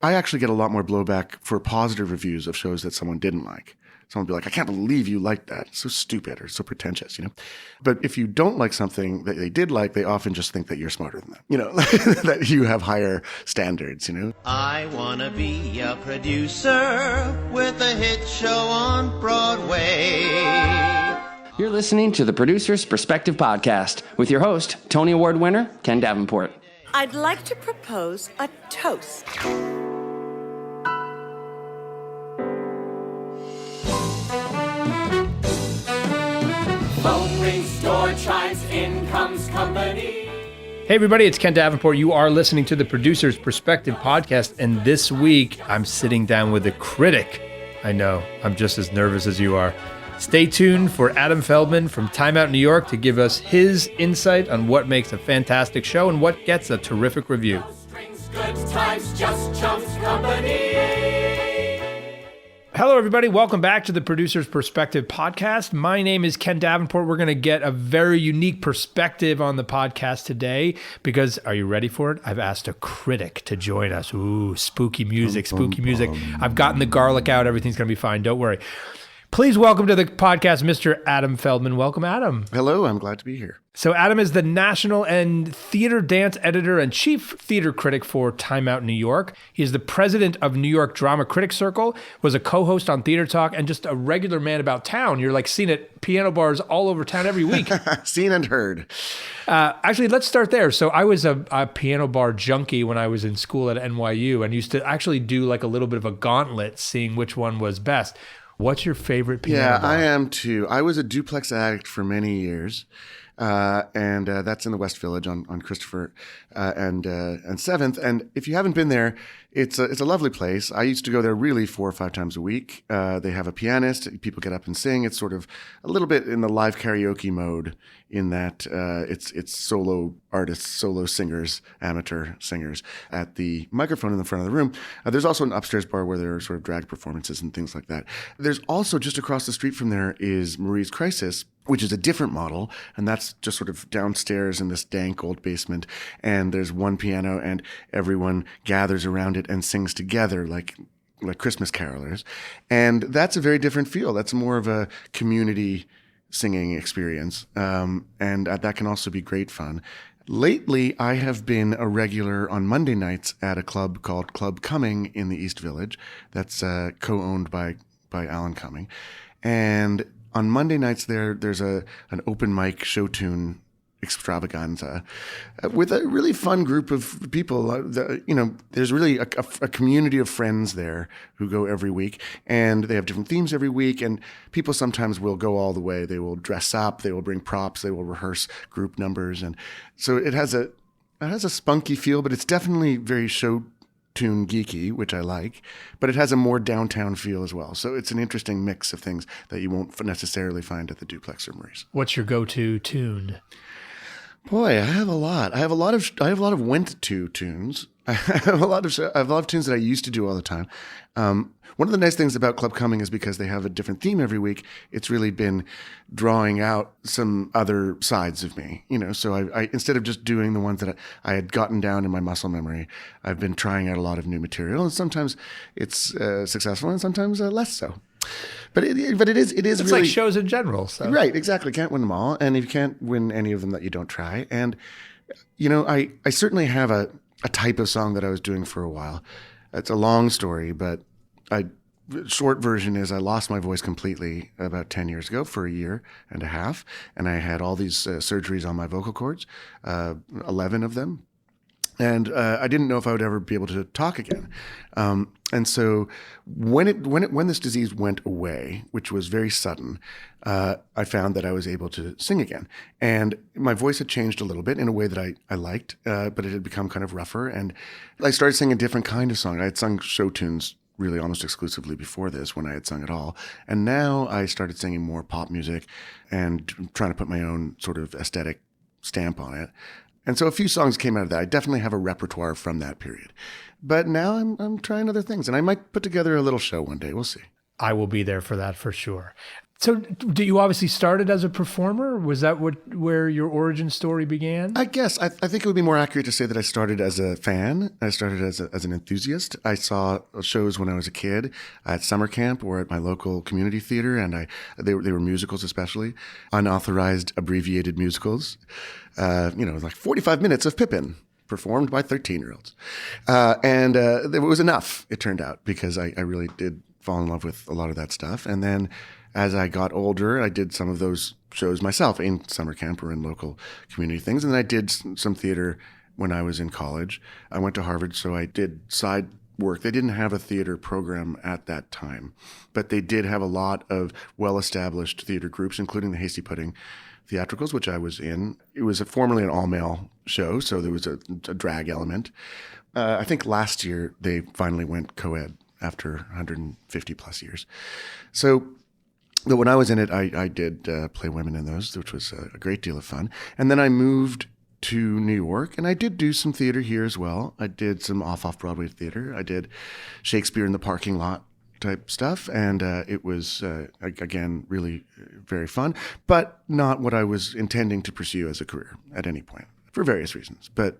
I actually get a lot more blowback for positive reviews of shows that someone didn't like. Someone will be like, I can't believe you liked that. It's so stupid or so pretentious, But if you don't like something that they did like, they often just think that you're smarter than them, that you have higher standards, I want to be a producer with a hit show on Broadway. You're listening to the Producer's Perspective Podcast with your host, Tony Award winner, Ken Davenport. I'd like to propose a toast. Phone rings, door chimes, in comes company. Hey everybody, it's Ken Davenport. You are listening to the Producer's Perspective Podcast, and this week I'm sitting down with a critic. I know, I'm just as nervous as you are. Stay tuned for Adam Feldman from Time Out New York to give us his insight on what makes a fantastic show and what gets a terrific review. Good times, just chumps company. Hello, everybody. Welcome back to the Producer's Perspective Podcast. My name is Ken Davenport. We're going to get a very unique perspective on the podcast today because, are you ready for it? I've asked a critic to join us. Ooh, spooky music. I've gotten the garlic out. Everything's going to be fine. Don't worry. Please welcome to the podcast, Mr. Adam Feldman. Welcome, Adam. Hello, I'm glad to be here. So Adam is the national and theater dance editor and chief theater critic for Time Out New York. He is the president of New York Drama Critics Circle, was a co-host on Theater Talk, and just a regular man about town. You're like seen at piano bars all over town every week. Seen and heard. Actually, let's start there. So I was a piano bar junkie when I was in school at NYU and used to actually do like a little bit of a gauntlet seeing which one was best. What's your favorite piano bar? Yeah, I am too. I was a Duplex Addict for many years, and that's in the West Village on Christopher and 7th. And if you haven't been there, it's a lovely place. I used to go there really 4 or 5 times a week. They have a pianist. People get up and sing. It's sort of a little bit in the live karaoke mode in that it's solo artists, solo singers, amateur singers at the microphone in the front of the room. There's also an upstairs bar where there are sort of drag performances and things like that. There's also just across the street from there is Marie's Crisis, which is a different model, and that's just sort of downstairs in this dank old basement, and there's one piano, and everyone gathers around it and sings together like Christmas carolers, and that's a very different feel. That's more of a community singing experience, and that can also be great fun. Lately, I have been a regular on Monday nights at a club called Club Cumming in the East Village. That's co-owned by Alan Cumming, and on Monday nights there's an open mic show tune extravaganza with a really fun group of people. There's really a community of friends there who go every week, and they have different themes every week, and people sometimes will go all the way. They will dress up, they will bring props, they will rehearse group numbers, and so it has a spunky feel, but it's definitely very show tune geeky, which I like, but it has a more downtown feel as well. So it's an interesting mix of things that you won't necessarily find at the Duplex or Marie's. What's your go-to tune? Boy, I have a lot. I have a lot of went to tunes. I have a lot of tunes that I used to do all the time. One of the nice things about Club Cumming is because they have a different theme every week, it's really been drawing out some other sides of me, so I instead of just doing the ones that I had gotten down in my muscle memory, I've been trying out a lot of new material, and sometimes it's successful and sometimes less so. But it is it's really like shows in general. So. Right, exactly. Can't win them all, and you can't win any of them that you don't try. And I certainly have a type of song that I was doing for a while. It's a long story, but short version is I lost my voice completely about 10 years ago for a year and a half, and I had all these surgeries on my vocal cords, 11 of them. And I didn't know if I would ever be able to talk again. And so when this disease went away, which was very sudden, I found that I was able to sing again. And my voice had changed a little bit in a way that I liked, but it had become kind of rougher. And I started singing a different kind of song. I had sung show tunes really almost exclusively before this, when I had sung at all. And now I started singing more pop music and trying to put my own sort of aesthetic stamp on it. And so a few songs came out of that. I definitely have a repertoire from that period. But now I'm trying other things, and I might put together a little show one day. We'll see. I will be there for that for sure. So you obviously started as a performer? Was that where your origin story began? I guess. I think it would be more accurate to say that I started as a fan. I started as an enthusiast. I saw shows when I was a kid at summer camp or at my local community theater, and they were musicals, especially unauthorized abbreviated musicals. Like 45 minutes of Pippin performed by 13-year-olds. And it was enough, it turned out, because I really did fall in love with a lot of that stuff. And then as I got older, I did some of those shows myself in summer camp or in local community things. And then I did some theater when I was in college. I went to Harvard, so I did side work. They didn't have a theater program at that time, but they did have a lot of well-established theater groups, including the Hasty Pudding Theatricals, which I was in. It was formerly an all-male show, so there was a drag element. I think last year they finally went co-ed after 150 plus years. So when I was in it, I did play women in those, which was a great deal of fun. And then I moved to New York, and I did do some theater here as well. I did some off-Broadway theater. I did Shakespeare in the Parking Lot type stuff, and it was, again, really very fun, but not what I was intending to pursue as a career at any point, for various reasons. But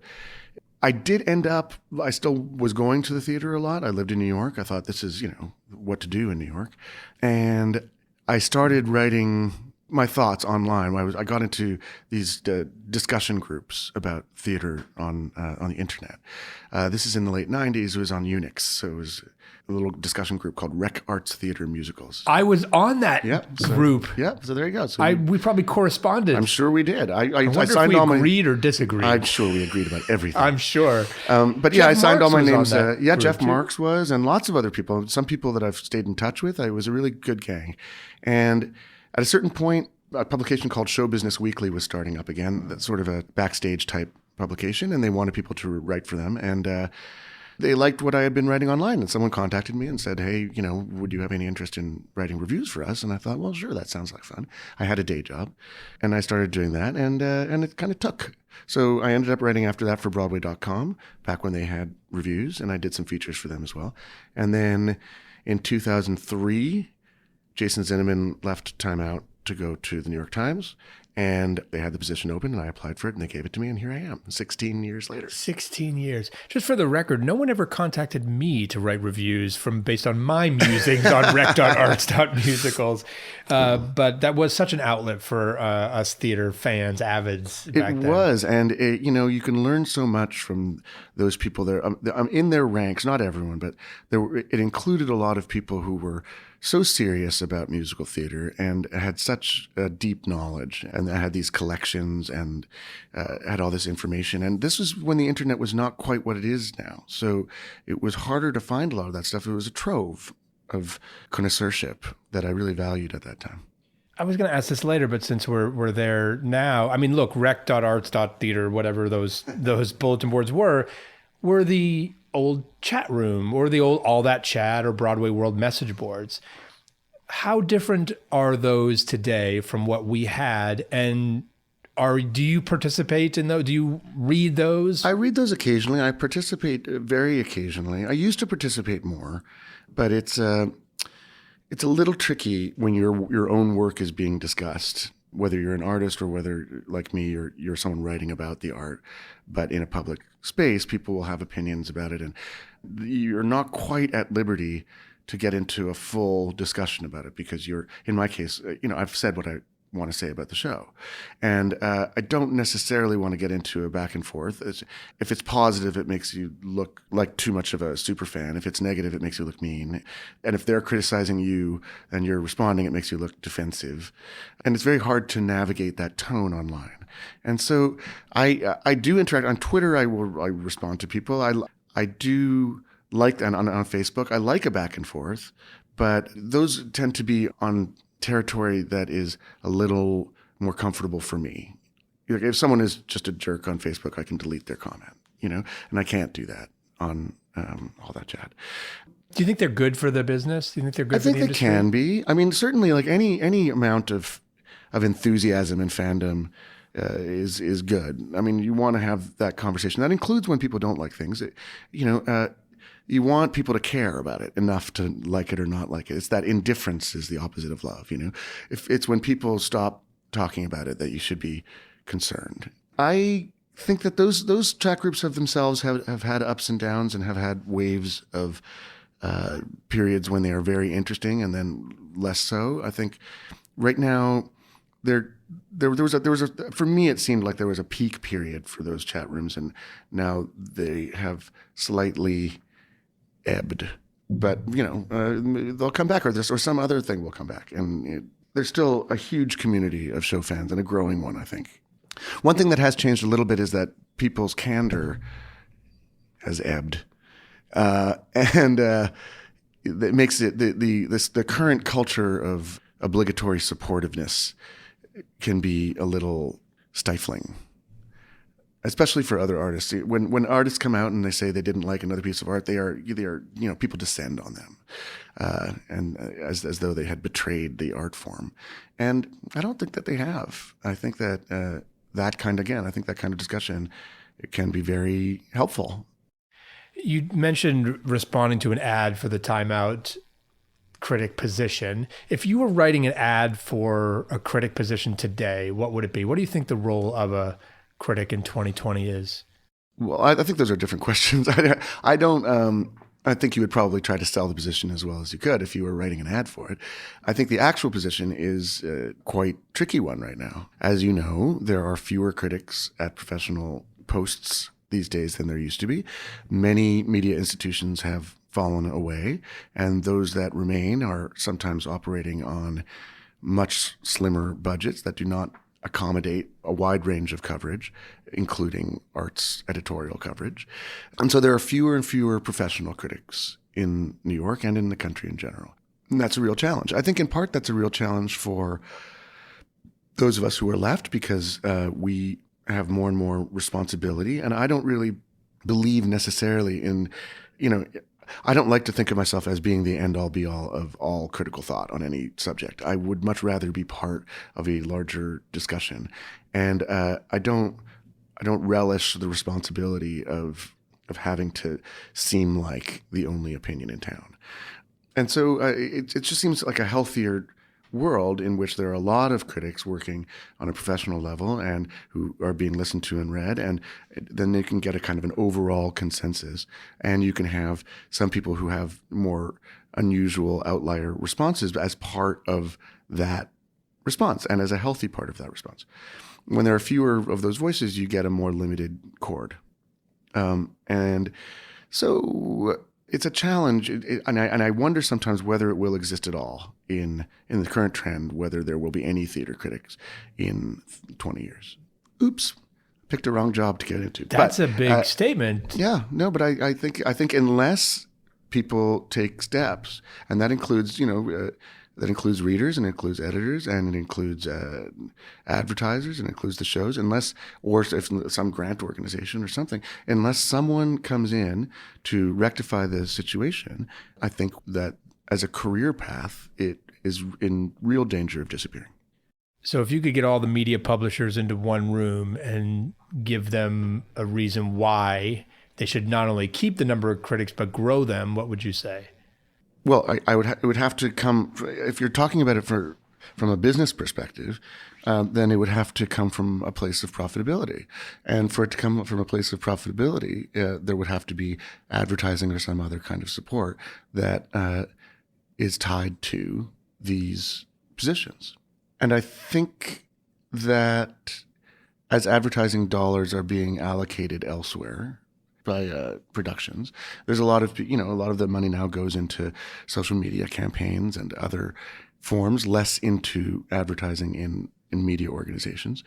I did end up, I still was going to the theater a lot. I lived in New York. I thought this is, what to do in New York. And I started writing my thoughts online. I got into these discussion groups about theater on the internet. This is in the late 90s. It was on Unix. So it was a little discussion group called Rec Arts Theater Musicals. I was on that group. So there you go. So we probably corresponded. I'm sure we did. I wonder signed if we all agreed or disagreed. I'm sure we agreed about everything. I'm sure. But yeah, I signed all my names. Jeff too. Marks was, and lots of other people. Some people that I've stayed in touch with. It was a really good gang. And at a certain point, a publication called Show Business Weekly was starting up again. That's sort of a backstage type publication, and they wanted people to write for them. And they liked what I had been writing online, and someone contacted me and said, hey, would you have any interest in writing reviews for us? And I thought, well, sure, that sounds like fun. I had a day job, and I started doing that, and it kind of took. So I ended up writing after that for Broadway.com, back when they had reviews, and I did some features for them as well. And then in 2003, Jason Zinnemann left Time Out to go to the New York Times, and they had the position open, and I applied for it, and they gave it to me, and here I am, 16 years later. 16 years. Just for the record, no one ever contacted me to write reviews based on my musings on rec.arts.musicals, but that was such an outlet for us theater fans, avids back then. It was, and you can learn so much from those people there. I'm in their ranks, not everyone, but it included a lot of people who were so serious about musical theater and had such deep knowledge, and I had these collections and had all this information. And this was when the internet was not quite what it is now. So it was harder to find a lot of that stuff. It was a trove of connoisseurship that I really valued at that time. I was going to ask this later, but since we're there now, I mean, look, rec.arts.theater, whatever those bulletin boards were the old chat room or the old All That Chat or Broadway World message boards. How different are those today from what we had? And do you participate in those? Do you read those? I read those occasionally. I participate very occasionally. I used to participate more, but it's a little tricky when your own work is being discussed, whether you're an artist or whether, like me, you're someone writing about the art. But in a public space, people will have opinions about it, and you're not quite at liberty to get into a full discussion about it because in my case, I've said what I want to say about the show. And I don't necessarily want to get into a back and forth. If it's positive, it makes you look like too much of a super fan. If it's negative, it makes you look mean. And if they're criticizing you and you're responding, it makes you look defensive. And it's very hard to navigate that tone online. And so I do interact on Twitter. I respond to people. I do like, and on Facebook, I like a back and forth, but those tend to be on territory that is a little more comfortable for me. If someone is just a jerk on Facebook, I can delete their comment, and I can't do that on All That Chat. Do you think they're good for the business? Do you think they're good for the industry? I think they can be. I mean, certainly like any amount of enthusiasm and fandom is good. I mean, you want to have that conversation. That includes when people don't like things. you want people to care about it enough to like it or not like it. It's that indifference is the opposite of love, you know? If it's when people stop talking about it that you should be concerned. I think that those chat groups of themselves have had ups and downs and have had waves of periods when they are very interesting and then less so. I think right now there was a for me it seemed like there was a peak period for those chat rooms, and now they have slightly ebbed. But you know they'll come back, or some other thing will come back, and there's still a huge community of show fans and a growing one, I think. One thing that has changed a little bit is that people's candor has ebbed, and it makes it the current culture of obligatory supportiveness can be a little stifling, especially for other artists. When artists come out and they say they didn't like another piece of art, they are people descend on them, and as though they had betrayed the art form, and I don't think that they have. I think that that kind of discussion, it can be very helpful. You mentioned responding to an ad for the Time Out critic position. If you were writing an ad for a critic position today, what would it be? What do you think the role of a critic in 2020 is? Well, I think those are different questions. I think you would probably try to sell the position as well as you could if you were writing an ad for it. I think the actual position is a quite tricky one right now. As you know, there are fewer critics at professional posts these days than there used to be. Many media institutions have fallen away, and those that remain are sometimes operating on much slimmer budgets that do not accommodate a wide range of coverage, including arts editorial coverage. And so there are fewer and fewer professional critics in New York and in the country in general. And that's a real challenge. I think in part that's a real challenge for those of us who are left because we have more and more responsibility. And I don't really believe necessarily in, I don't like to think of myself as being the end-all be-all of all critical thought on any subject. I would much rather be part of a larger discussion, and I don't relish the responsibility of having to seem like the only opinion in town. And so it just seems like a healthier world in which there are a lot of critics working on a professional level and who are being listened to and read, and then they can get a kind of an overall consensus, and you can have some people who have more unusual outlier responses as part of that response and as a healthy part of that response. When there are fewer of those voices, you get a more limited chord. And so it's a challenge, and I wonder sometimes whether it will exist at all in the current trend, whether there will be any theater critics in 20 years. Oops, picked a wrong job to get into. That's a big statement. Yeah, no, but I think unless people take steps, and that includes that includes readers, and it includes editors, and it includes advertisers, and it includes the shows, or if some grant organization or something, unless someone comes in to rectify the situation, I think that as a career path, it is in real danger of disappearing. So if you could get all the media publishers into one room and give them a reason why they should not only keep the number of critics, but grow them, what would you say? Well, it would have to come, if you're talking about it from a business perspective, then it would have to come from a place of profitability. And for it to come from a place of profitability, there would have to be advertising or some other kind of support that is tied to these positions. And I think that as advertising dollars are being allocated elsewhere, by productions, there's a lot of the money now goes into social media campaigns and other forms, less into advertising in media organizations.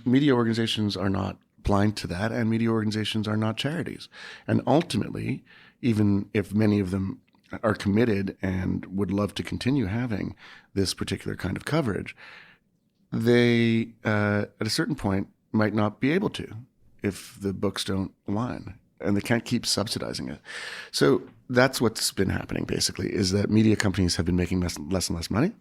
Media organizations are not blind to that, and media organizations are not charities. And ultimately, even if many of them are committed and would love to continue having this particular kind of coverage, they, at a certain point, might not be able to if the books don't align, and they can't keep subsidizing it. So that's what's been happening, basically, is that media companies have been making less and less money.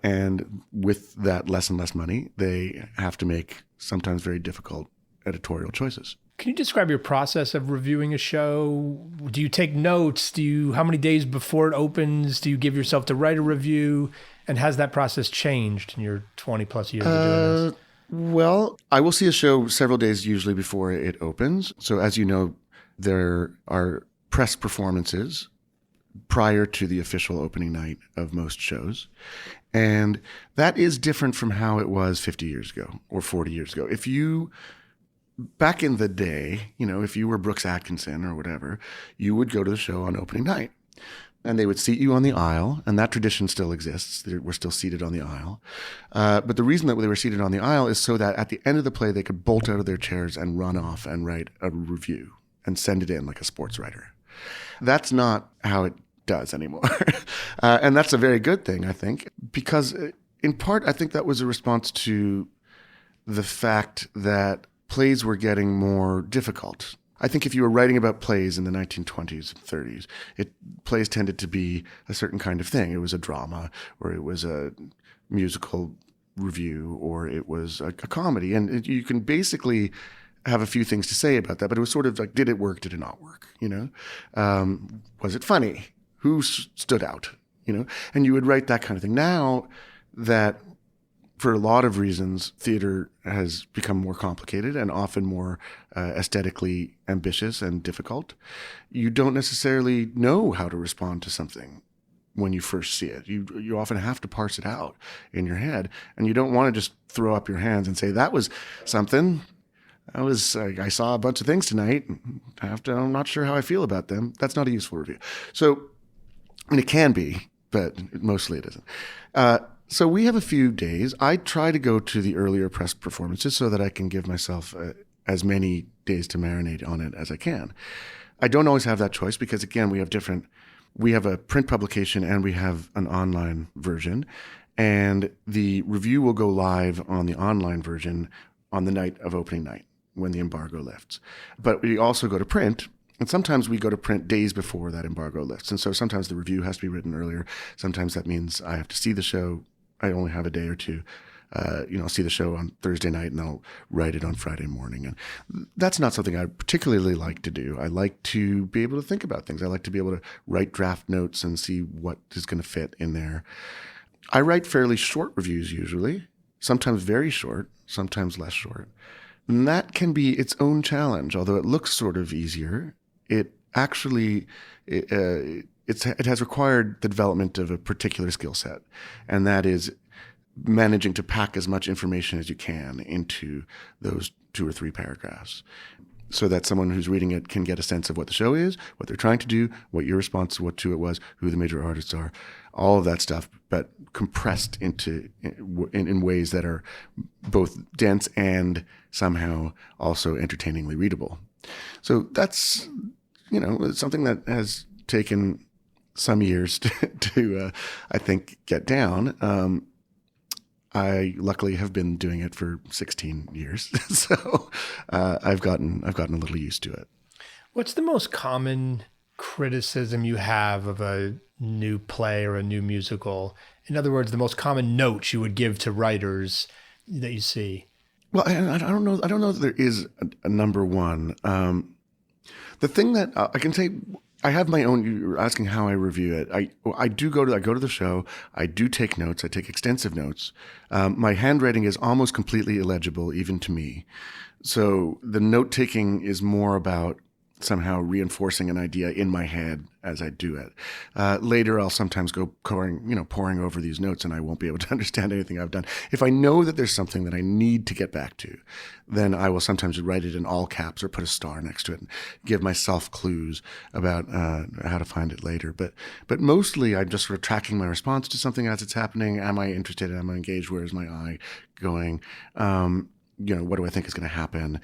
And with that less and less money, they have to make sometimes very difficult editorial choices. Can you describe your process of reviewing a show? Do you take notes? How many days before it opens do you give yourself to write a review? And has that process changed in your 20 plus years of doing this? Well, I will see a show several days usually before it opens. So as you know, there are press performances prior to the official opening night of most shows. And that is different from how it was 50 years ago or 40 years ago. Back in the day, if you were Brooks Atkinson or whatever, you would go to the show on opening night. And they would seat you on the aisle, and that tradition still exists. We're still seated on the aisle. But the reason that they were seated on the aisle is so that at the end of the play, they could bolt out of their chairs and run off and write a review and send it in like a sports writer. That's not how it does anymore. And that's a very good thing, I think, because in part, I think that was a response to the fact that plays were getting more difficult. I think if you were writing about plays in the 1920s and 30s, plays tended to be a certain kind of thing. It was a drama, or it was a musical review, or it was a comedy. And you can basically have a few things to say about that, but it was sort of like, did it work? Did it not work? Was it funny? Who stood out? And you would write that kind of thing. Now that, for a lot of reasons, theater has become more complicated and often more aesthetically ambitious and difficult. You don't necessarily know how to respond to something when you first see it. You often have to parse it out in your head, and you don't want to just throw up your hands and say, that was something. I saw a bunch of things tonight. I'm not sure how I feel about them. That's not a useful review. So, it can be, but mostly it isn't. So we have a few days. I try to go to the earlier press performances so that I can give myself as many days to marinate on it as I can. I don't always have that choice because, again, we have a print publication and we have an online version, and the review will go live on the online version on the night of opening night when the embargo lifts. But we also go to print. And sometimes we go to print days before that embargo lifts. And so sometimes the review has to be written earlier. Sometimes that means I have to see the show. I only have a day or two. I'll see the show on Thursday night and I'll write it on Friday morning. And that's not something I particularly like to do. I like to be able to think about things. I like to be able to write draft notes and see what is going to fit in there. I write fairly short reviews usually, sometimes very short, sometimes less short. And that can be its own challenge, although it looks sort of easier. It actually, it has required the development of a particular skill set, and that is managing to pack as much information as you can into those 2 or 3 paragraphs so that someone who's reading it can get a sense of what the show is, what they're trying to do, what your response to it was, who the major artists are, all of that stuff, but compressed in ways that are both dense and somehow also entertainingly readable. So that's something that has taken some years to I think, get down. I luckily have been doing it for 16 years, so I've gotten a little used to it. What's the most common criticism you have of a new play or a new musical? In other words, the most common notes you would give to writers that you see? Well, I don't know. I don't know that there is a number one. The thing that I can say, I have my own. You're asking how I review it. I go to the show. I do take notes. I take extensive notes. My handwriting is almost completely illegible, even to me. So the note taking is more about somehow reinforcing an idea in my head as I do it. Later, I'll sometimes go pouring over these notes, and I won't be able to understand anything I've done. If I know that there's something that I need to get back to, then I will sometimes write it in all caps or put a star next to it and give myself clues about how to find it later. But mostly, I'm just sort of tracking my response to something as it's happening. Am I interested? Am I engaged? Where is my eye going? What do I think is going to happen?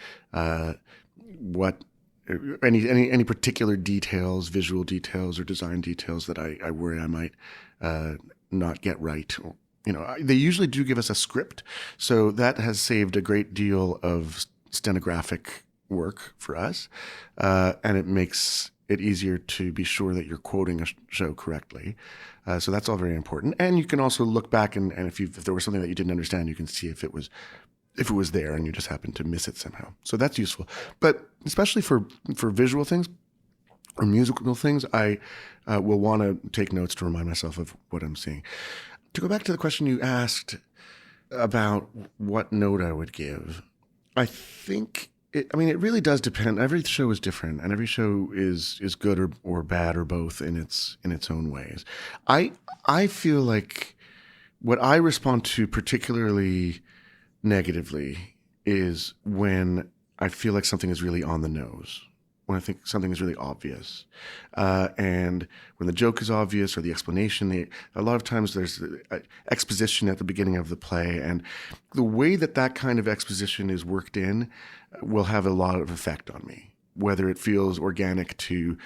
Any particular details, visual details or design details that I worry I might not get right. They usually do give us a script, so that has saved a great deal of stenographic work for us, and it makes it easier to be sure that you're quoting a show correctly. So that's all very important. And you can also look back and if there was something that you didn't understand, you can see if it was if it was there and you just happened to miss it somehow. So that's useful. But especially for visual things or musical things, I will want to take notes to remind myself of what I'm seeing. To go back to the question you asked about what note I would give, I think it really does depend. Every show is different, and every show is good or bad or both in its own ways. I feel like what I respond to particularly negatively is when I feel like something is really on the nose, when I think something is really obvious. And when the joke is obvious or the explanation, a lot of times there's exposition at the beginning of the play, and the way that kind of exposition is worked in will have a lot of effect on me, whether it feels organic to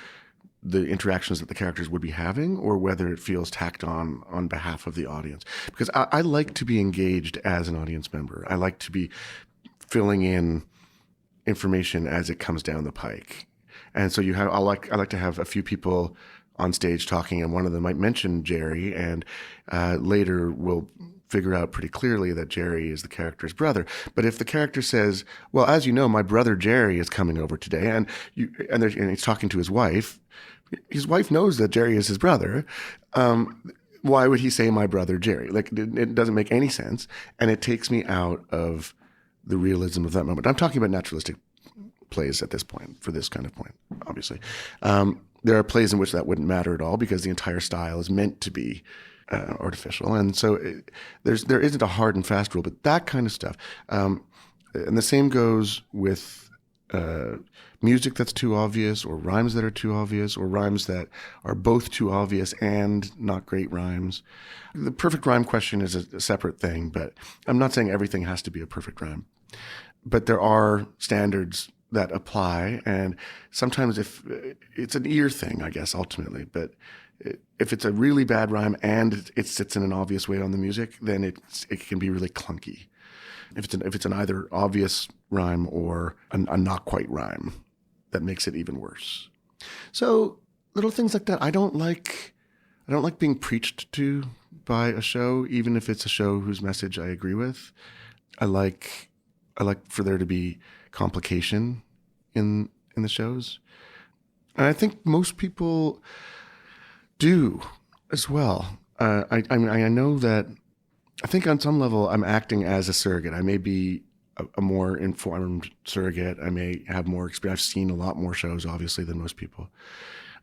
the interactions that the characters would be having, or whether it feels tacked on behalf of the audience. Because I like to be engaged as an audience member. I like to be filling in information as it comes down the pike. And so I like to have a few people on stage talking, and one of them might mention Jerry, and later we'll figure out pretty clearly that Jerry is the character's brother. But if the character says, well, as you know, my brother Jerry is coming over today, and he's talking to his wife knows that Jerry is his brother. Why would he say my brother Jerry? Like, it doesn't make any sense, and it takes me out of the realism of that moment. I'm talking about naturalistic plays at this point, for this kind of point, obviously. There are plays in which that wouldn't matter at all because the entire style is meant to be artificial. And so there isn't a hard and fast rule, but that kind of stuff. And the same goes with music that's too obvious, or rhymes that are too obvious, or rhymes that are both too obvious and not great rhymes. The perfect rhyme question is a separate thing, but I'm not saying everything has to be a perfect rhyme. But there are standards that apply, and sometimes if it's an ear thing, I guess, ultimately, but if it's a really bad rhyme and it sits in an obvious way on the music, then it can be really clunky. If it's an either obvious rhyme or a not quite rhyme, that makes it even worse. So little things like that. I don't like being preached to by a show, even if it's a show whose message I agree with. I like for there to be complication in the shows, and I think most people do as well. I know that. I think on some level I'm acting as a surrogate. I may be a more informed surrogate. I may have more experience. I've seen a lot more shows, obviously, than most people.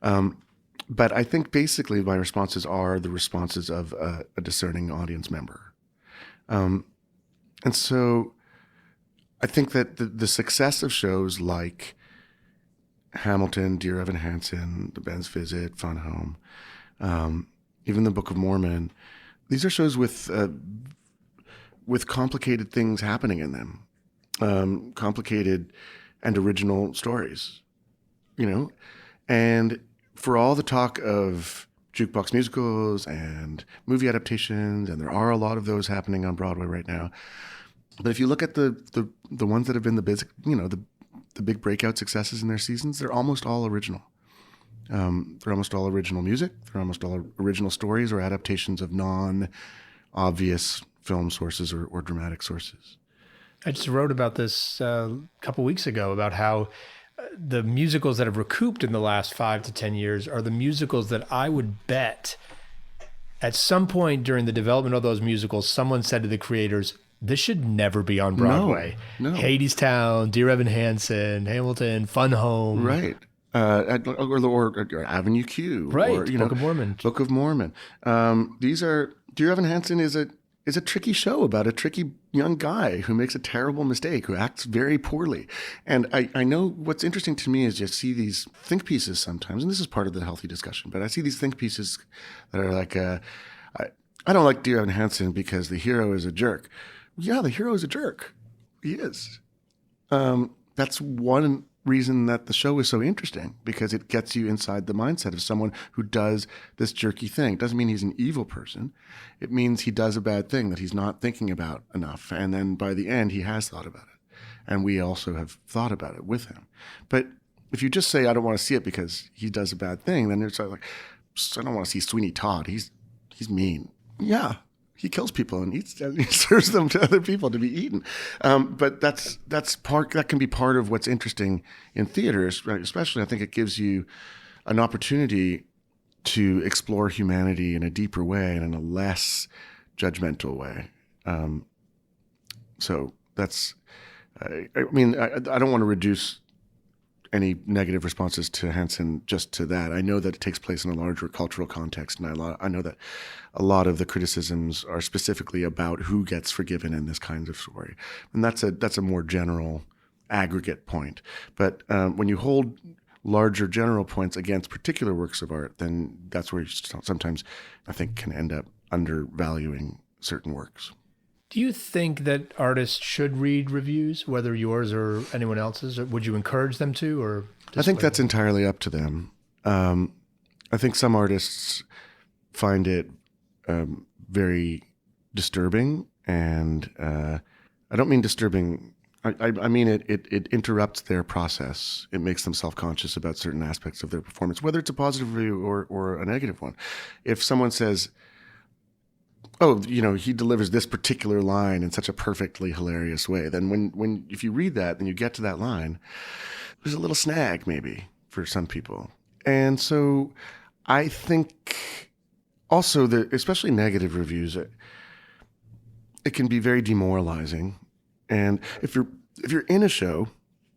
But I think basically my responses are the responses of a discerning audience member. And so I think that the success of shows like Hamilton, Dear Evan Hansen, The Ben's Visit, Fun Home, even The Book of Mormon, these are shows with complicated things happening in them, complicated and original stories, and for all the talk of jukebox musicals and movie adaptations, and there are a lot of those happening on Broadway right now. But if you look at the ones that have been the big breakout successes in their seasons, they're almost all original. They're almost all original music. They're almost all original stories or adaptations of non-obvious film sources or dramatic sources. I just wrote about this a couple weeks ago about how the musicals that have recouped in the last 5 to 10 years are the musicals that I would bet at some point during the development of those musicals, someone said to the creators, this should never be on Broadway. No. Hadestown, Dear Evan Hansen, Hamilton, Fun Home. Right. Or Avenue Q. Right. Or, Book of Mormon. Book of Mormon. These are, Dear Evan Hansen is a tricky show about a tricky young guy who makes a terrible mistake, who acts very poorly. And I know what's interesting to me is just see these think pieces sometimes, and this is part of the healthy discussion, but I see these think pieces that are like, I don't like Dear Evan Hansen because the hero is a jerk. Yeah, the hero is a jerk. He is. That's one reason that the show is so interesting, because it gets you inside the mindset of someone who does this jerky thing. It doesn't mean he's an evil person. It means he does a bad thing that he's not thinking about enough. And then by the end, he has thought about it. And we also have thought about it with him. But if you just say, I don't want to see it because he does a bad thing, then it's like, I don't want to see Sweeney Todd. He's mean. Yeah, he kills people and eats and he serves them to other people to be eaten. But that can be part of what's interesting in theater, especially I think it gives you an opportunity to explore humanity in a deeper way and in a less judgmental way. So that's, I don't want to reduce any negative responses to Hansen just to that. I know that it takes place in a larger cultural context, and I know that a lot of the criticisms are specifically about who gets forgiven in this kind of story, and that's a more general, aggregate point. But when you hold larger general points against particular works of art, then that's where you sometimes, I think, can end up undervaluing certain works. Do you think that artists should read reviews, whether yours or anyone else's? Or would you encourage them to? Or I think that's entirely up to them. I think some artists find it very disturbing, and I don't mean disturbing. I mean it interrupts their process. It makes them self-conscious about certain aspects of their performance, whether it's a positive review or a negative one. If someone says, oh, he delivers this particular line in such a perfectly hilarious way, then if you read that and you get to that line, there's a little snag maybe for some people. And so I think also that, especially negative reviews, it can be very demoralizing. And if you're in a show,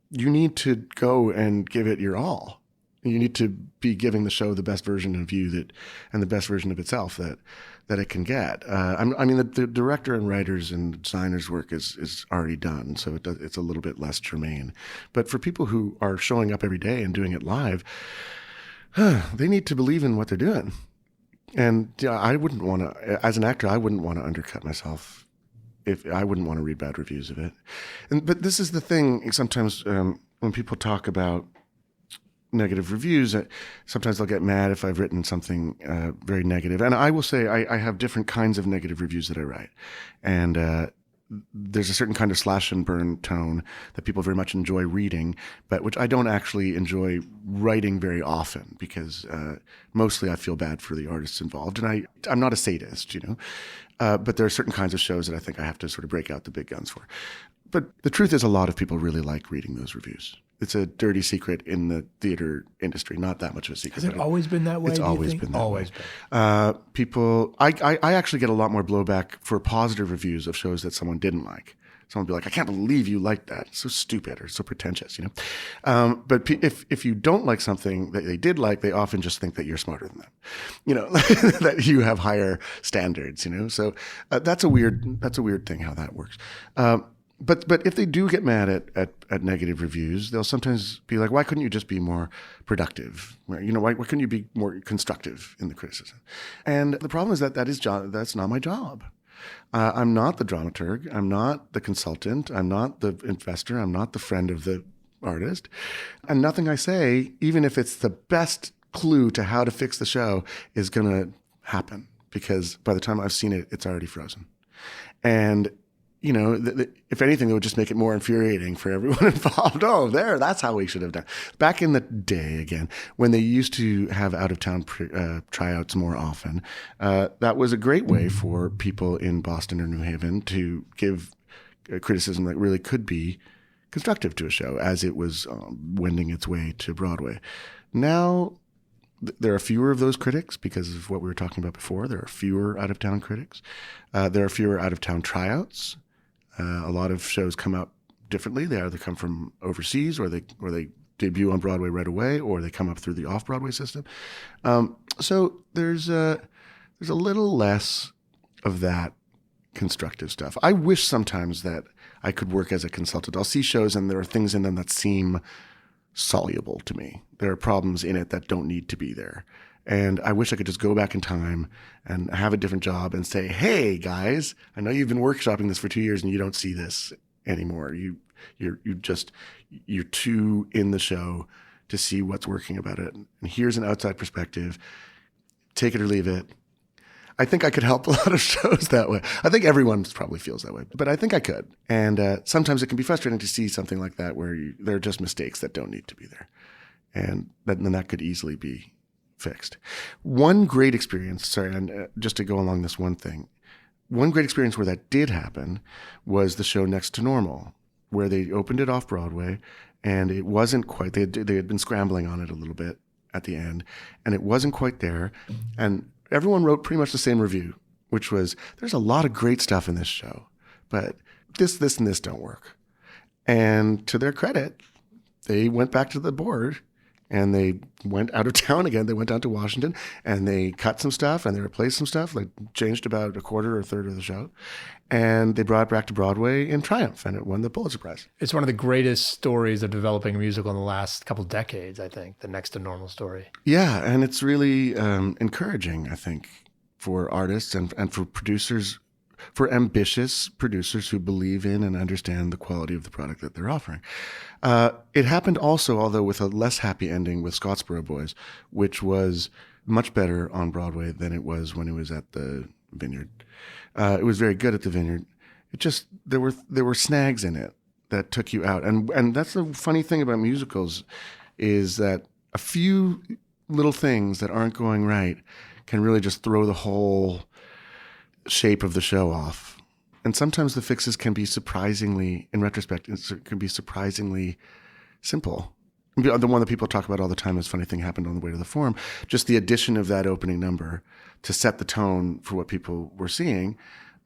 you need to go and give it your all. You need to be giving the show the best version of you and the best version of itself that it can get. The director and writers and designers' work is already done, so it's a little bit less germane. But for people who are showing up every day and doing it live, they need to believe in what they're doing. And I wouldn't want to, as an actor, I wouldn't want to undercut myself. If I wouldn't want to read bad reviews of it. But this is the thing, sometimes when people talk about negative reviews, sometimes they'll get mad if I've written something very negative. And I will say I have different kinds of negative reviews that I write. And there's a certain kind of slash and burn tone that people very much enjoy reading, but which I don't actually enjoy writing very often, because mostly I feel bad for the artists involved. And I'm not a sadist, but there are certain kinds of shows that I think I have to sort of break out the big guns for. But the truth is, a lot of people really like reading those reviews. It's a dirty secret in the theater industry. Not that much of a secret. Has it always been that way? It's always been that way. People, I actually get a lot more blowback for positive reviews of shows that someone didn't like. Someone will be like, I can't believe you liked that. It's so stupid or so pretentious, But if you don't like something that they did like, they often just think that you're smarter than them, that you have higher standards, So that's a weird thing how that works. But if they do get mad at negative reviews, they'll sometimes be like, why couldn't you just be more productive? Why couldn't you be more constructive in the criticism? And the problem is that's not my job. I'm not the dramaturg. I'm not the consultant. I'm not the investor. I'm not the friend of the artist. And nothing I say, even if it's the best clue to how to fix the show, is going to happen, because by the time I've seen it, it's already frozen. And if anything, it would just make it more infuriating for everyone involved. That's how we should have done. Back in the day, again, when they used to have out-of-town tryouts more often, that was a great way for people in Boston or New Haven to give a criticism that really could be constructive to a show as it was wending its way to Broadway. Now, there are fewer of those critics because of what we were talking about before. There are fewer out-of-town critics. There are fewer out-of-town tryouts. A lot of shows come out differently. They either come from overseas, or they debut on Broadway right away, or they come up through the off-Broadway system. So there's a little less of that constructive stuff. I wish sometimes that I could work as a consultant. I'll see shows and there are things in them that seem soluble to me. There are problems in it that don't need to be there. And I wish I could just go back in time and have a different job and say, hey, guys, I know you've been workshopping this for 2 years and you don't see this anymore. You're too in the show to see what's working about it. And here's an outside perspective. Take it or leave it. I think I could help a lot of shows that way. I think everyone probably feels that way, but I think I could. And sometimes it can be frustrating to see something like that where there are just mistakes that don't need to be there. And then that could easily be fixed. One great experience, and just to go along this one thing, one great experience where that did happen was the show Next to Normal, where they opened it off Broadway, and it wasn't quite, they had been scrambling on it a little bit at the end, and it wasn't quite there. And everyone wrote pretty much the same review, which was, there's a lot of great stuff in this show, but this, and this don't work. And to their credit, they went back to the board and they went out of town again. They went down to Washington and they cut some stuff and they replaced some stuff, like changed about a quarter or a third of the show. And they brought it back to Broadway in triumph, and it won the Pulitzer Prize. It's one of the greatest stories of developing a musical in the last couple decades, I think, the Next to Normal story. Yeah, and it's really encouraging, I think, for artists and for producers, for ambitious producers who believe in and understand the quality of the product that they're offering. It happened also, although with a less happy ending, with Scottsboro Boys, which was much better on Broadway than it was when it was at the Vineyard. It was very good at the Vineyard. It just, there were snags in it that took you out. And that's the funny thing about musicals, is that a few little things that aren't going right can really just throw the whole shape of the show off. And sometimes the fixes can be surprisingly, in retrospect, it can be surprisingly simple. The one that people talk about all the time is Funny Thing Happened on the Way to the Forum. Just the addition of that opening number to set the tone for what people were seeing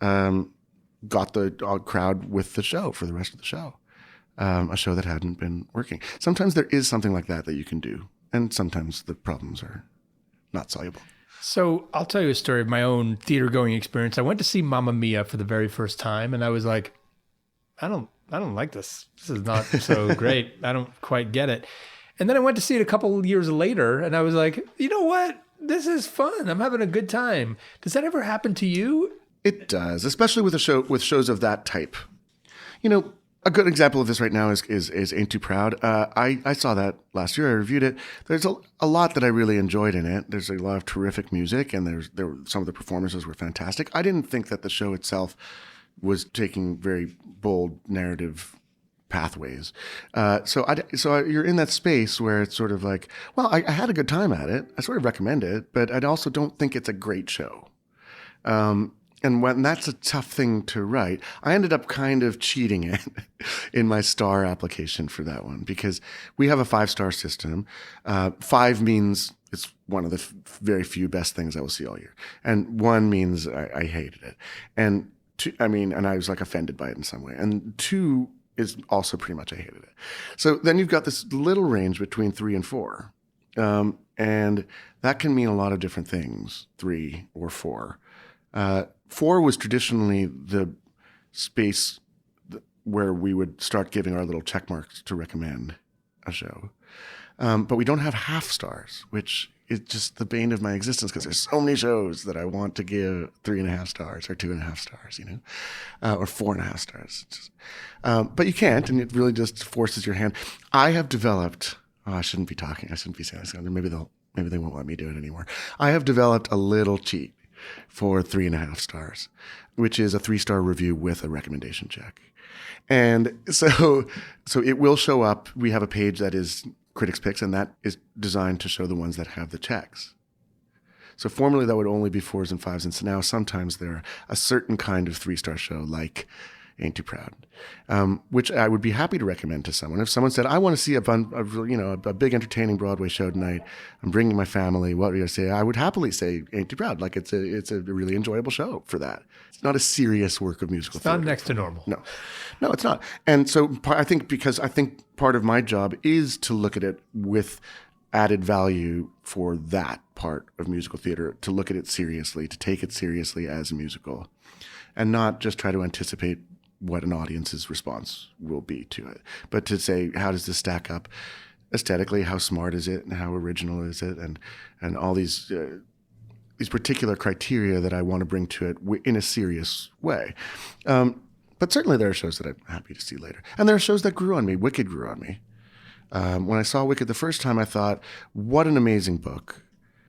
got the crowd with the show for the rest of the show. A show that hadn't been working. Sometimes there is something like that you can do, and sometimes the problems are not soluble. So I'll tell you a story of my own theater going experience. I went to see Mamma Mia for the very first time, and I was like, I don't like this. This is not so great. I don't quite get it. And then I went to see it a couple of years later, and I was like, you know what? This is fun. I'm having a good time. Does that ever happen to you? It does, especially with shows of that type. You know, a good example of this right now is Ain't Too Proud. I saw that last year. I reviewed it. There's a lot that I really enjoyed in it. There's a lot of terrific music, and some of the performances were fantastic. I didn't think that the show itself was taking very bold narrative pathways. So you're in that space where it's sort of like, well, I had a good time at it. I sort of recommend it, but I also don't think it's a great show. And that's a tough thing to write. I ended up kind of cheating it in my star application for that one, because we have a 5-star system. 5 means it's one of the very few best things I will see all year. And 1 means I hated it. And 2, and I was like offended by it in some way. And 2 is also pretty much I hated it. So then you've got this little range between 3 and 4. And that can mean a lot of different things, 3 or 4. 4 was traditionally the space where we would start giving our little check marks to recommend a show. But we don't have half stars, which is just the bane of my existence, because there's so many shows that I want to give 3.5 stars or 2.5 stars, or 4.5 stars. But you can't, and it really just forces your hand. I have developed, I shouldn't be saying this. Maybe they won't let me do it anymore. I have developed a little cheat for 3.5 stars, which is a 3-star review with a recommendation check. And so it will show up. We have a page that is Critic's Picks, and that is designed to show the ones that have the checks. So formerly that would only be 4s and 5s, and so now sometimes they're a certain kind of 3-star show, like Ain't Too Proud, which I would be happy to recommend to someone. If someone said, I want to see a big entertaining Broadway show tonight, I'm bringing my family, what do you say? I would happily say Ain't Too Proud. Like it's a really enjoyable show for that. It's not a serious work of musical theater. Not Next to Normal. No, it's not. And so I think part of my job is to look at it with added value for that part of musical theater, to look at it seriously, to take it seriously as a musical, and not just try to anticipate what an audience's response will be to it, but to say, how does this stack up aesthetically? How smart is it, and how original is it, and all these particular criteria that I want to bring to it in a serious way. But certainly there are shows that I'm happy to see later, and there are shows that grew on me. Wicked grew on me. When I saw Wicked the first time, I thought, what an amazing book,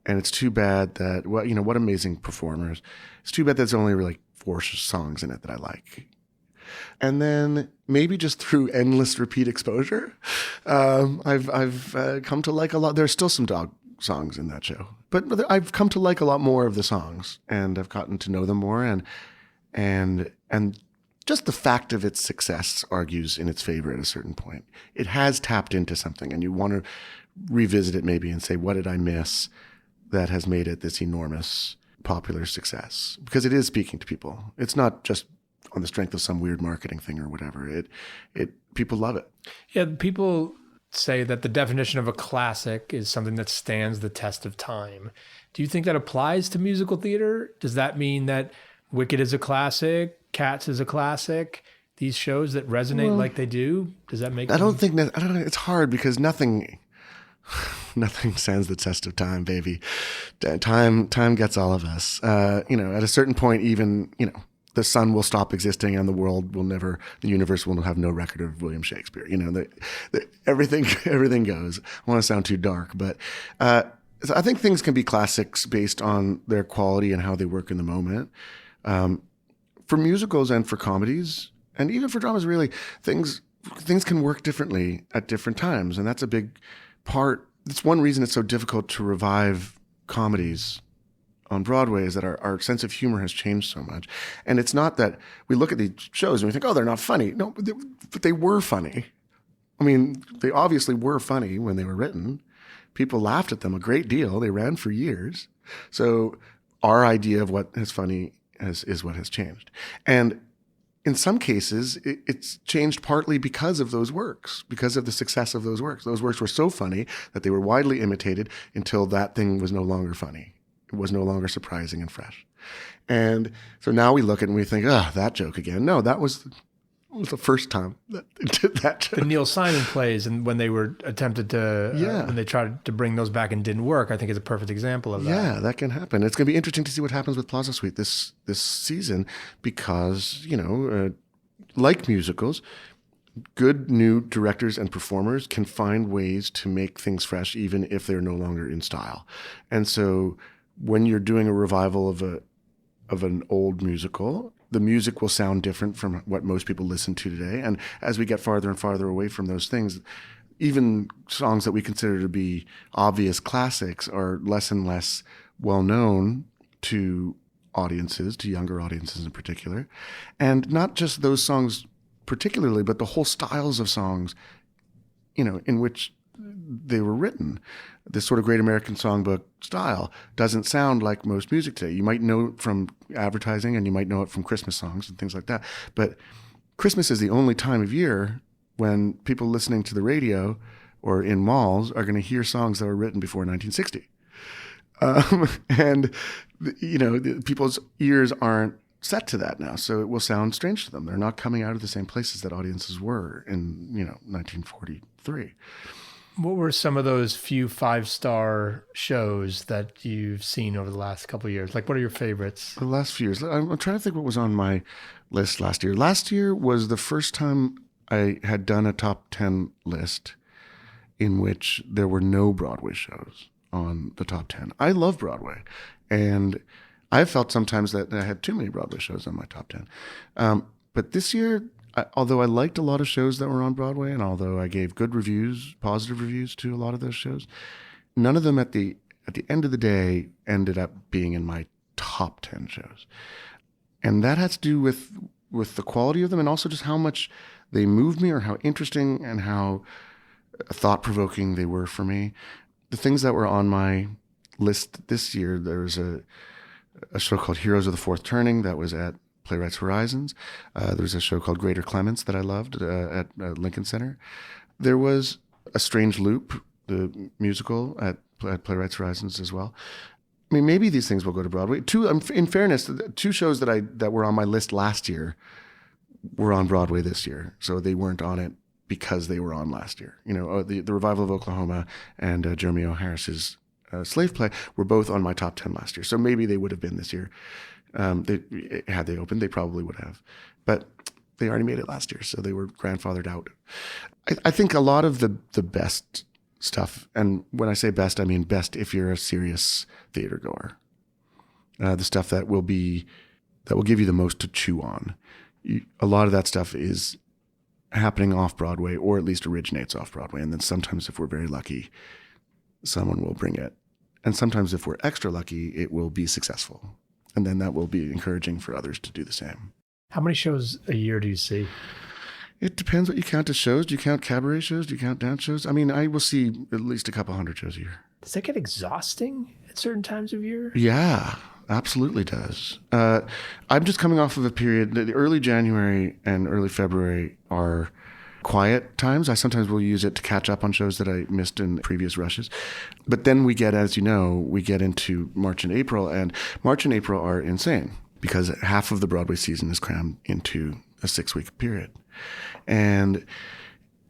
and it's too bad that what amazing performers. It's too bad there's only like 4 songs in it that I like. And then maybe just through endless repeat exposure, I've come to like a lot. There's still some dog songs in that show, but I've come to like a lot more of the songs, and I've gotten to know them more. And just the fact of its success argues in its favor at a certain point. It has tapped into something, and you want to revisit it maybe and say, what did I miss that has made it this enormous popular success? Because it is speaking to people. It's not just on the strength of some weird marketing thing or whatever. People love it. Yeah, people say that the definition of a classic is something that stands the test of time. Do you think that applies to musical theater? Does that mean that Wicked is a classic, Cats is a classic, these shows that resonate like they do? Does that make I don't know. It's hard because nothing stands the test of time, baby. Time gets all of us. At a certain point, even, the sun will stop existing and the universe will have no record of William Shakespeare. Everything goes. I want to sound too dark, but so I think things can be classics based on their quality and how they work in the moment. For musicals and for comedies, and even for dramas, really, things can work differently at different times. And that's a big part. It's one reason it's so difficult to revive comedies on Broadway, is that our sense of humor has changed so much. And it's not that we look at these shows and we think, oh, they're not funny. No, but they were funny. I mean, they obviously were funny when they were written. People laughed at them a great deal. They ran for years. So our idea of what is funny is what has changed. And in some cases, it's changed partly because of those works, because of the success of those works. Those works were so funny that they were widely imitated until that thing was no longer funny. It was no longer surprising and fresh. And so now we look at it and we think, that joke again. No, that was the first time that they did that joke. The Neil Simon plays, and when they were attempted to, when they tried to bring those back and didn't work, I think is a perfect example of that. Yeah, that can happen. It's going to be interesting to see what happens with Plaza Suite this season because, like musicals, good new directors and performers can find ways to make things fresh even if they're no longer in style. And so when you're doing a revival of an old musical, the music will sound different from what most people listen to today. And as we get farther and farther away from those things, even songs that we consider to be obvious classics are less and less well known to audiences, to younger audiences in particular. And not just those songs particularly, but the whole styles of songs, in which they were written. This sort of Great American Songbook style doesn't sound like most music today. You might know it from advertising and you might know it from Christmas songs and things like that. But Christmas is the only time of year when people listening to the radio or in malls are going to hear songs that were written before 1960. People's ears aren't set to that now. So it will sound strange to them. They're not coming out of the same places that audiences were in, 1943. What were some of those few 5-star shows that you've seen over the last couple of years? Like, what are your favorites? The last few years. I'm trying to think what was on my list last year. Last year was the first time I had done a top 10 list in which there were no Broadway shows on the top 10. I love Broadway. And I felt sometimes that I had too many Broadway shows on my top 10. But this year, although I liked a lot of shows that were on Broadway, and although I gave good reviews, positive reviews to a lot of those shows, none of them at the end of the day ended up being in my top 10 shows. And that has to do with the quality of them and also just how much they moved me or how interesting and how thought-provoking they were for me. The things that were on my list this year, there was a show called Heroes of the Fourth Turning that was at Playwrights Horizons. There was a show called Greater Clements that I loved at Lincoln Center. There was A Strange Loop, the musical at Playwrights Horizons as well. I mean, maybe these things will go to Broadway. In fairness, two shows that were on my list last year were on Broadway this year, so they weren't on it because they were on last year. The Revival of Oklahoma and Jeremy O. Harris's Slave Play were both on my top 10 last year, so maybe they would have been this year. Had they opened, they probably would have. But they already made it last year, so they were grandfathered out. I think a lot of the best stuff, and when I say best, I mean best if you're a serious theater goer. The stuff that will give you the most to chew on. A lot of that stuff is happening off Broadway, or at least originates off Broadway, and then sometimes, if we're very lucky, someone will bring it. And sometimes, if we're extra lucky, it will be successful. And then that will be encouraging for others to do the same. How many shows a year do you see? It depends what you count as shows. Do you count cabaret shows? Do you count dance shows? I mean, I will see at least a couple hundred shows a year. Does that get exhausting at certain times of year? Yeah, absolutely does. I'm just coming off of a period, the early January and early February are quiet times. I sometimes will use it to catch up on shows that I missed in previous rushes. But then we get, as you know, we get into March and April are insane because half of the Broadway season is crammed into a 6-week period. And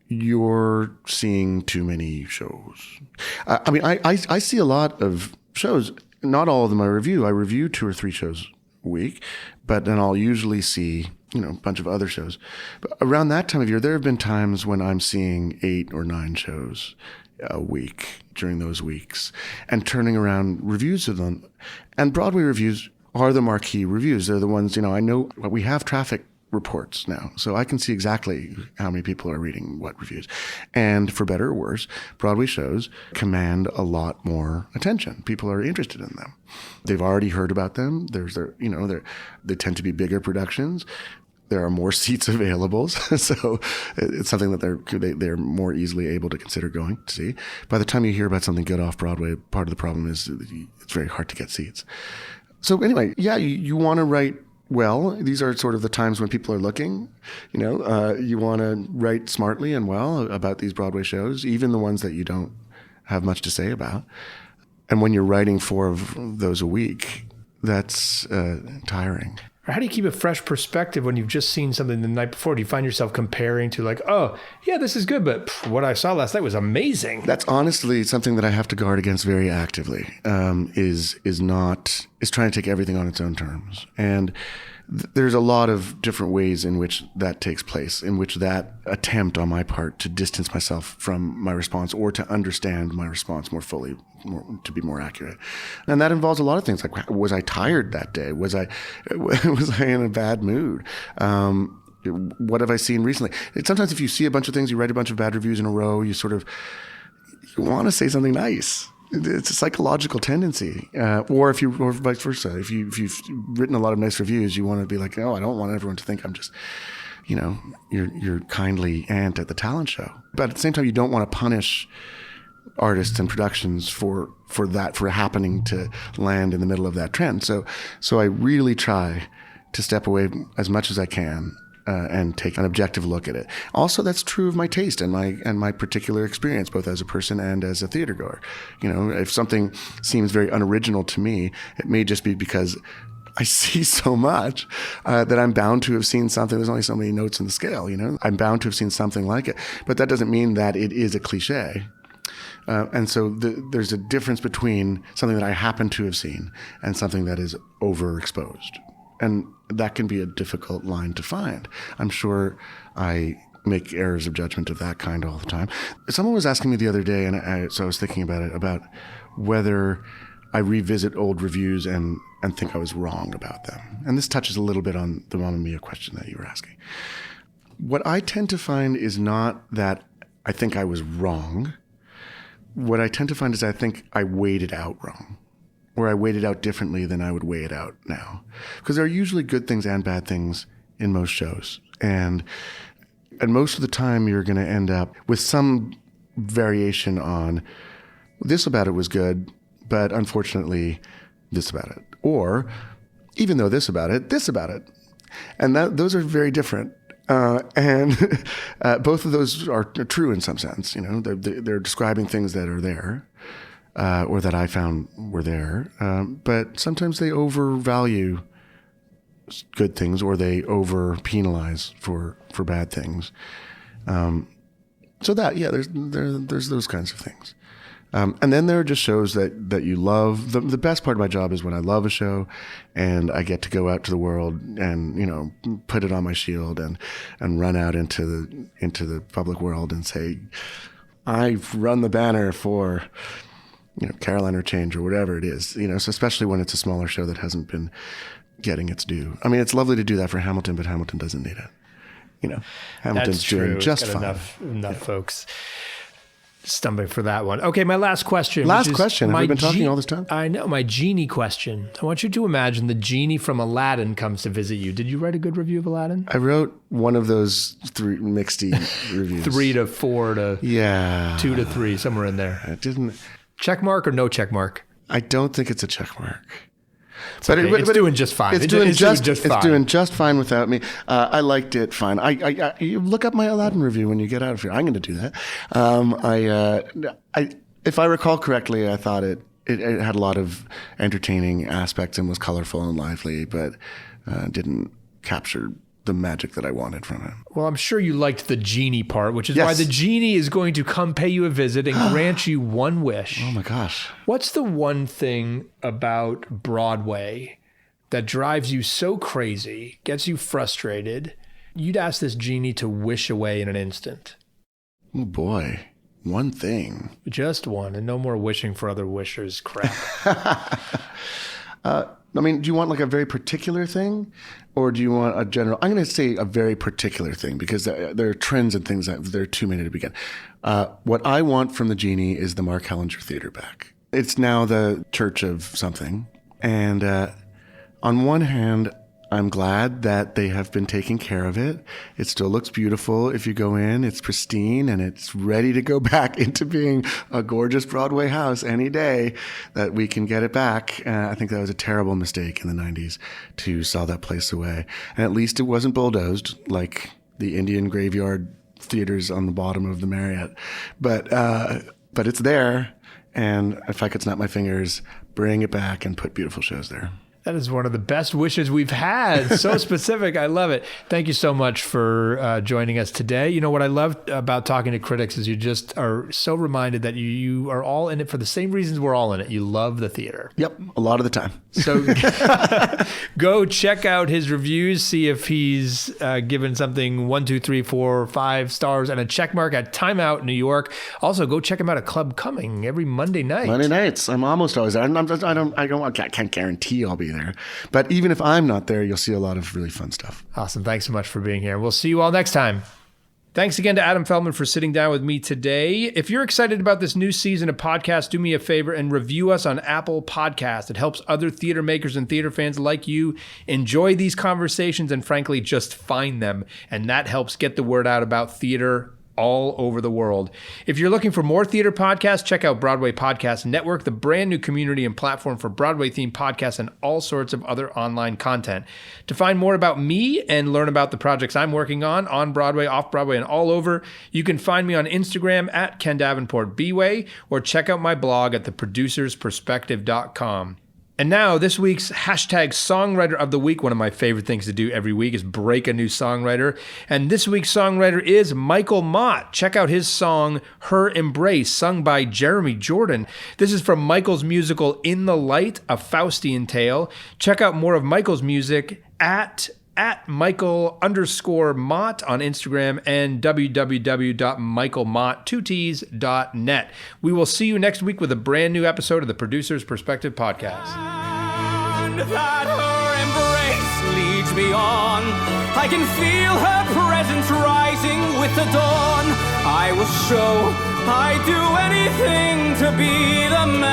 you're seeing too many shows. I mean, I see a lot of shows. Not all of them I review. I review 2 or 3 shows a week, but then I'll usually see, a bunch of other shows. But around that time of year, there have been times when I'm seeing 8 or 9 shows a week during those weeks and turning around reviews of them. And Broadway reviews are the marquee reviews. They're the ones, I know we have traffic reports now, so I can see exactly how many people are reading what reviews. And for better or worse, Broadway shows command a lot more attention. People are interested in them. They've already heard about them. They tend to be bigger productions. There are more seats available, so it's something that they're more easily able to consider going to see. By the time you hear about something good off Broadway, part of the problem is it's very hard to get seats. So anyway, yeah, you want to write well. These are sort of the times when people are looking. You want to write smartly and well about these Broadway shows, even the ones that you don't have much to say about. And when you're writing 4 of those a week, that's tiring. How do you keep a fresh perspective when you've just seen something the night before? Do you find yourself comparing to like, oh, yeah, this is good, but what I saw last night was amazing? That's honestly something that I have to guard against very actively, is trying to take everything on its own terms. And there's a lot of different ways in which that takes place, in which that attempt on my part to distance myself from my response or to understand my response more fully, to be more accurate. And that involves a lot of things, like, was I tired that day? Was I in a bad mood? What have I seen recently? Sometimes if you see a bunch of things, you write a bunch of bad reviews in a row, you want to say something nice. It's a psychological tendency, or vice versa. If you've written a lot of nice reviews, you want to be like, oh, I don't want everyone to think I'm just, your kindly aunt at the talent show. But at the same time, you don't want to punish artists and productions for happening to land in the middle of that trend. So I really try to step away as much as I can. And take an objective look at it. Also, that's true of my taste and my particular experience, both as a person and as a theater goer. If something seems very unoriginal to me, it may just be because I see so much that I'm bound to have seen something. There's only so many notes in the scale, I'm bound to have seen something like it. But that doesn't mean that it is a cliche. And so there's a difference between something that I happen to have seen and something that is overexposed. And that can be a difficult line to find. I'm sure I make errors of judgment of that kind all the time. Someone was asking me the other day, and so I was thinking about it, about whether I revisit old reviews and think I was wrong about them. And this touches a little bit on the Mamma Mia question that you were asking. What I tend to find is not that I think I was wrong. What I tend to find is I think I weighed it out wrong. Or I weighed it out differently than I would weigh it out now. Because there are usually good things and bad things in most shows. And most of the time you're going to end up with some variation on this about it was good, but unfortunately this about it. Or even though this about it, this about it. And those are very different. And both of those are true in some sense. They're describing things that are there. Or that I found were there. But sometimes they overvalue good things or they over-penalize for bad things. So there's those kinds of things. And then there are just shows that you love. The best part of my job is when I love a show and I get to go out to the world and, put it on my shield and run out into the public world and say, I've run the banner for Carol Interchange or whatever it is, so especially when it's a smaller show that hasn't been getting its due. I mean, it's lovely to do that for Hamilton, but Hamilton doesn't need it. Hamilton's doing just fine. Enough folks. Stumbling for that one. Okay, my last question. Last question. Have we been talking all this time? I know, my genie question. I want you to imagine the genie from Aladdin comes to visit you. Did you write a good review of Aladdin? I wrote one of those 3 mixedy reviews. 3 to 4 to 2 to 3, somewhere in there. I didn't. Check mark or no check mark? I don't think it's a check mark. It's doing just fine. It's doing just fine without me. I liked it fine. You look up my Aladdin review when you get out of here. I'm going to do that. If I recall correctly, I thought it had a lot of entertaining aspects and was colorful and lively, but didn't capture the magic that I wanted from it. Well, I'm sure you liked the genie part, which is why the genie is going to come pay you a visit and grant you one wish. Oh my gosh. What's the one thing about Broadway that drives you so crazy, gets you frustrated, you'd ask this genie to wish away in an instant? Oh boy. One thing. Just one, and no more wishing for other wishers crap. I mean, do you want like a very particular thing, or do you want a general? I'm going to say a very particular thing because there are trends and things that there are too many to begin. What I want from the genie is the Mark Hellinger Theater back. It's now the church of something. And on one hand, I'm glad that they have been taking care of it. It still looks beautiful if you go in. It's pristine and it's ready to go back into being a gorgeous Broadway house any day that we can get it back. I think that was a terrible mistake in the 90s to sell that place away. And at least it wasn't bulldozed like the Indian graveyard theaters on the bottom of the Marriott. But it's there. And if I could snap my fingers, bring it back and put beautiful shows there. That is one of the best wishes we've had. So specific. I love it. Thank you so much for joining us today. You know, what I love about talking to critics is you just are so reminded that you are all in it for the same reasons we're all in it. You love the theater. Yep. A lot of the time. So go check out his reviews. See if he's given something 1, 2, 3, 4, 5 stars and a check mark at Time Out New York. Also, go check him out at Club Cumming every Monday night. Monday nights. I'm almost always there. I can't guarantee I'll be there. But even if I'm not there, you'll see a lot of really fun stuff. Awesome. Thanks so much for being here. We'll see you all next time. Thanks again to Adam Feldman for sitting down with me today. If you're excited about this new season of podcasts, do me a favor and review us on Apple Podcasts. It helps other theater makers and theater fans like you enjoy these conversations and frankly, just find them. And that helps get the word out about theater all over the world. If you're looking for more theater podcasts, check out Broadway Podcast Network, the brand new community and platform for Broadway-themed podcasts and all sorts of other online content. To find more about me and learn about the projects I'm working on Broadway, off Broadway, and all over, you can find me on Instagram at Ken Davenport Bway, or check out my blog at theproducersperspective.com. And now, this week's hashtag Songwriter of the Week. One of my favorite things to do every week is break a new songwriter. And this week's songwriter is Michael Mott. Check out his song, Her Embrace, sung by Jeremy Jordan. This is from Michael's musical In the Light, A Faustian Tale. Check out more of Michael's music at Michael_Mott on Instagram and www.michaelmott2ts.net. We will see you next week with a brand new episode of the Producer's Perspective Podcast. And that her embrace leads me on. I can feel her presence rising with the dawn. I will show I'd do anything to be the man